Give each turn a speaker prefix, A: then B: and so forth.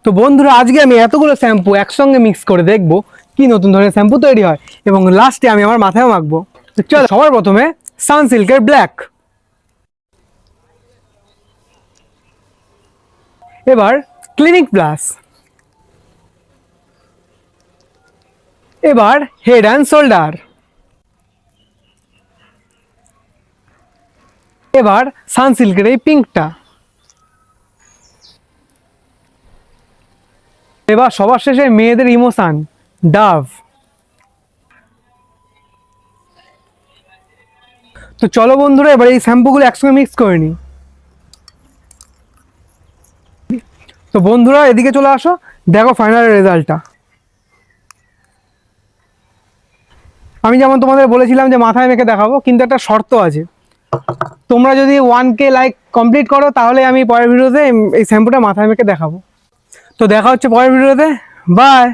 A: তো বন্ধুরা, আজকে আমি এতগুলো শ্যাম্পু একসঙ্গে মিক্স করে দেখবো কি নতুন ধরনের শ্যাম্পু তৈরি হয় এবং লাস্টে আমি আমার মাথায় মাখবো। তো চলো, সবার প্রথমে সানসিল্কের ব্ল্যাক, এবার ক্লিনিক প্লাস, এবার হেড অ্যান্ড শোল্ডার, এবার সানসিল্কের এই পিঙ্কটা, এবার সবার শেষে মেয়েদের ইমোশন ডাভ। তো চলো বন্ধুরা, এবার এই শ্যাম্পুগুলো একসঙ্গে মিক্স করে নিই। তো বন্ধুরা, এদিকে চলে আসো, দেখো ফাইনাল রেজাল্টটা। আমি যেমন তোমাদের বলেছিলাম যে মাথায় মেখে দেখাবো, কিন্তু একটা শর্ত আছে। তোমরা যদি 1K লাইক কমপ্লিট করো তাহলে আমি পরের ভিডিওতে এই শ্যাম্পুটা মাথায় মেখে দেখাবো। তো দেখা হচ্ছে পরের ভিডিওতে। বাই।